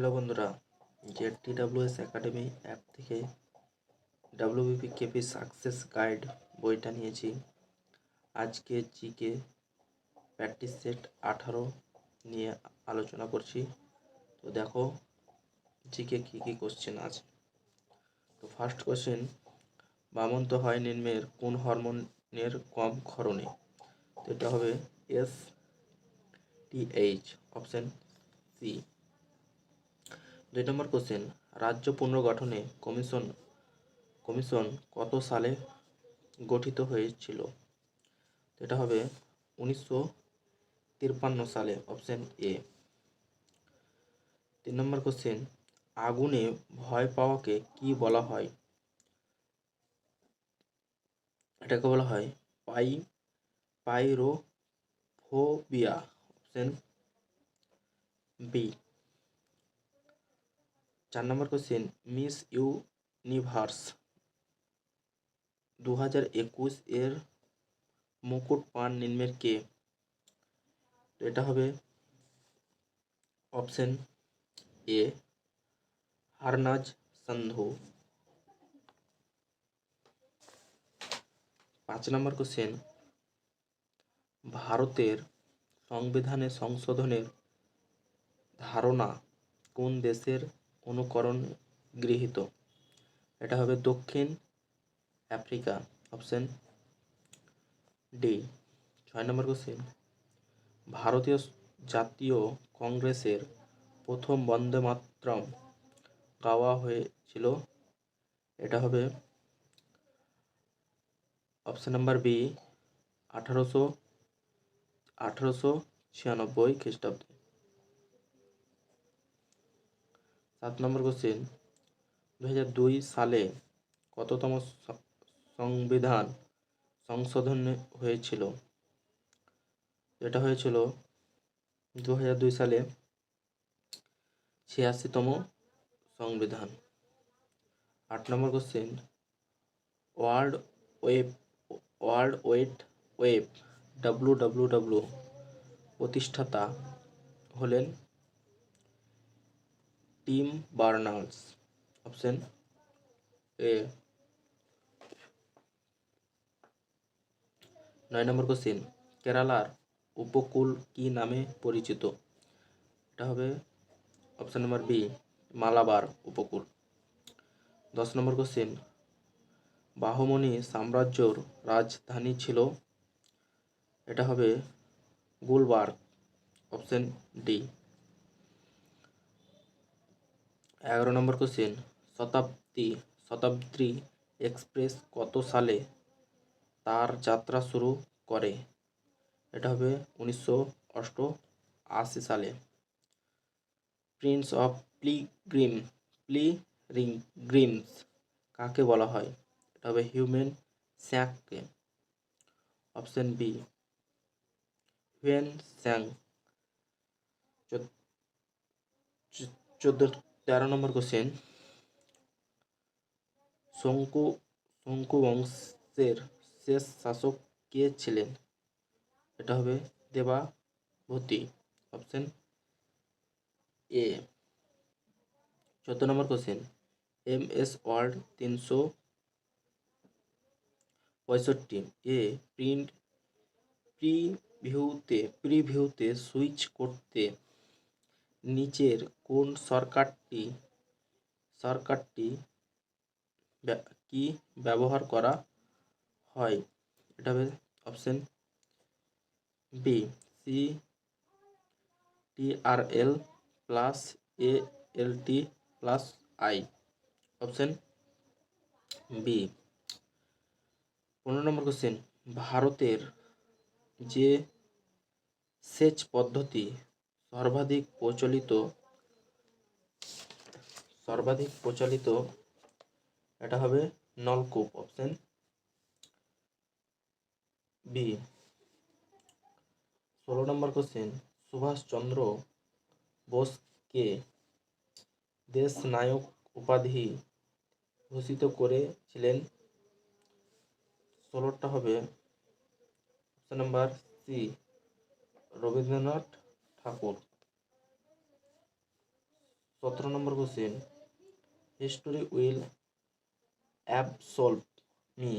Hello বন্ধুরা, ZTWS academy app থেকে WBPKP success guide বইটা নিয়েছি। আজকে জিকে প্র্যাকটিস সেট 18 নিয়ে আলোচনা করছি। তো দেখো জিকে কী কোশ্চেন আছে। তো ফার্স্ট কোশ্চেন, বামন্ত হয় নিম্নের কোন হরমোনের কম ক্ষরণে? তো এটা হবে STH, অপশন সি। 2 নম্বর কোশ্চেন, রাজ্য পুনর্গঠনে কমিশন কত সালে গঠিত হয়েছিল? এটা হবে 1953 সালে, অপশন এ। 3 নম্বর কোশ্চেন, আগুনে ভয় পাওয়াকে কি বলা হয়? এটাকে বলা হয় পাইরোফোবিয়া, অপশন বি। 4 নম্বর কোশ্চেন, মিস ইউনিভার্স 2021 এর মুকুট পান নিম্নের কে? এটা হবে অপশন এ, হারনাজ সান্ধু। 5 নম্বর কোশ্চেন, ভারতের সংবিধানে সংশোধনের ধারণা কোন দেশের অনুকরণ গৃহীত? এটা হবে দক্ষিণ আফ্রিকা, অপশন ডি। 6 নম্বর কোশ্চেন, ভারতীয় জাতীয় কংগ্রেসের প্রথম বন্দে মাতরম গাওয়া হয়েছিল? এটা হবে অপশন নাম্বার বি, 1896 খ্রিস্টাব্দে। 7 নম্বর কোশ্চেন, 2002 সালে কততম সংবিধান সংশোধন হয়েছিল? এটা হয়েছিল 2002 সালে 86তম সংবিধান। 8 নম্বর কোশ্চেন, ওয়ার্ল্ড ওয়েড ওয়েব WWW প্রতিষ্ঠাতা হলেন Tim Berners, option A. 9 number question, কেরালার উপকূল কি নামে পরিচিত? এটা হবে অপশন নাম্বার বি, মালাবার উপকূল। 10 নম্বর কোশ্চেন, বাহমনি সাম্রাজ্যর রাজধানী ছিল? এটা হবে গুলবার্গ, অপশন ডি। 11 নম্বর কোশ্চেন, শতাব্দী এক্সপ্রেস কত সালে তার যাত্রা শুরু করে? এটা হবে 1988 সালে। প্রিন্স অফ পিলগ্রিমস কাকে বলা হয়? এটা হবে হিউয়েন স্যাংকে, অপশন বি, হিউয়েন স্যাং। 13 নম্বর কোশ্চেন, শঙ্কু বংশের শেষ শাসক কে ছিলেন? এটা হবে দেবাভূতি, অপশন এ। 14 নম্বর কোশ্চেন, MS ওয়ার্ড 365 এ প্রিভিউতে সুইচ করতে নিচের কোন শর্টকাটটি কি ব্যবহার করা হয়? এটা হবে option B, CTRL+ALT+I, option B. 15 নম্বর কোশ্চেন, ভারতের যে সেচ পদ্ধতি সর্বাধিক প্রচলিত এটা হবে নলকূপ, অপশন বি। 16 নম্বর কোশ্চেন, সুভাষচন্দ্র বোসকে দেশ নায়ক উপাধি ভূষিত করেছিলেন? 16টা হবে option number C, Rabindranath Thakur. 17 নম্বর question, history will absolve me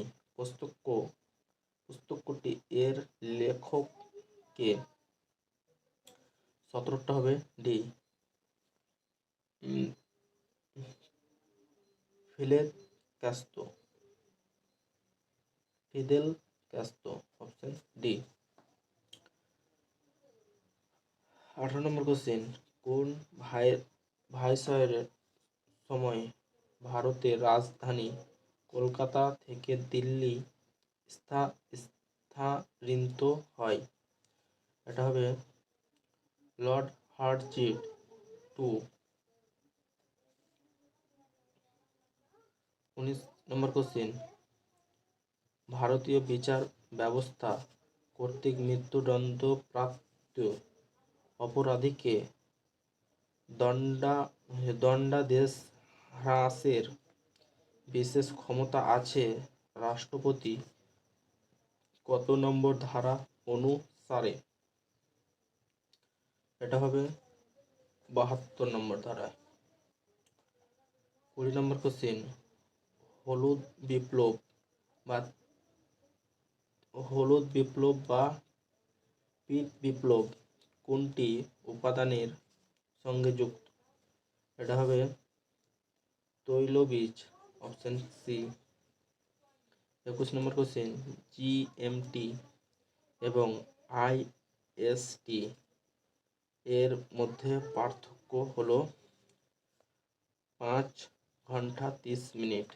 পুস্তকটি এর লেখক কে? 17টা হবে D, Fidel Castro, option D. 18 নম্বর কোশ্চেন, কোন ভাইসরয়ের সময় ভারতের রাজধানী কলকাতা থেকে দিল্লি স্থানান্তরিত হয়? এটা হবে লর্ড হার্ডিঞ্জ টু। 19 নম্বর কোশ্চেন, ভারতীয় বিচার ব্যবস্থা কর্তৃক মৃত্যুদণ্ডপ্রাপ্ত অপরাধীকে দণ্ডাদেশ হ্রাসের বিশেষ ক্ষমতা আছে রাষ্ট্রপতি কত নম্বর ধারা অনুসারে? এটা হবে 72 নম্বর ধারায়। 20 নম্বর কোশ্চেন, হলুদ বিপ্লব বা পিত বিপ্লব কোনটি উপাদানের সঙ্গে যুক্ত? এটা হবে তৈলবীজ, অপশন সি। 21 নম্বর কোশ্চেন, জিএমটি এবং আইএসটি এর মধ্যে পার্থক্য হলো 5 ঘন্টা 30 মিনিট।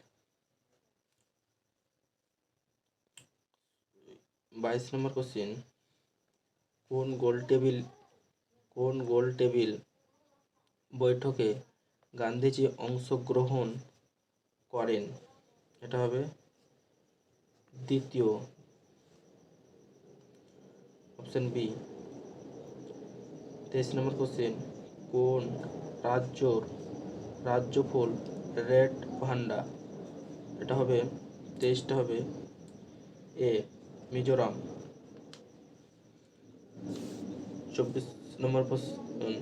22 নম্বর কোশ্চেন, কোন গোলটেবিল বৈঠকে গান্ধীজি অংশগ্রহণ করেন? এটা হবে দ্বিতীয়, অপশন বি। 23 নম্বর কোশ্চেন, কোন রাজ্যফল রেড পান্ডা? এটা হবে 23টা হবে এ মিজোরাম। 24 নম্বর কোশ্চেন,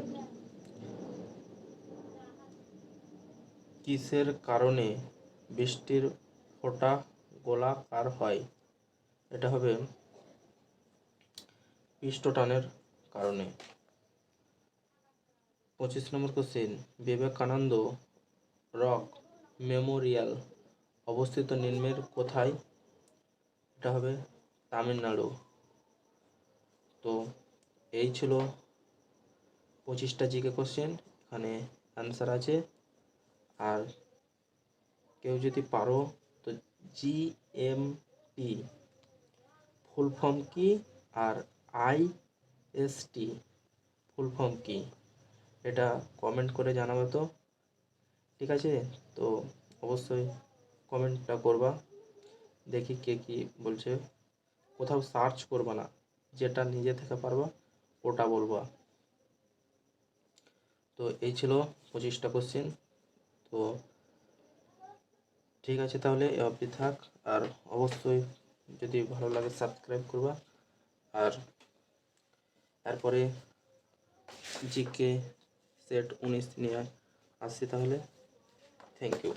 কিসের কারণে বৃষ্টির ফোঁটা গোলাকার হয়? এটা হবে পৃষ্ঠটানের কারণে। 25 নম্বর কোশ্চেন, বিবেকানন্দ রক মেমোরিয়াল অবস্থিত নিম্নের কোথায়? এটা হবে তামিলনাড়ু। তো এই ছিল 25টা জিকে কোশ্চেন, এখানে অ্যান্সার আছে। আর কেউ যদি পারো তো জিএমটি ফুল ফর্ম কি আর আইএসটি ফুল ফর্ম কি, এটা কমেন্ট করে জানাবে তো, ঠিক আছে? তো অবশ্যই কমেন্টটা করবা, দেখি কে কি বলছে। কোথাও সার্চ করবা না, যেটা নিজে থেকে পারবা ওটা বলবা। তো এই ছিল 25টা কোশ্চেন। তো ঠিক আছে, তাহলে এ অবধি থাক। আর অবশ্যই যদি ভালো লাগে সাবস্ক্রাইব করবা। আর এরপরে জিকে সেট 19 নিয়ে আসছি তাহলে। Thank you.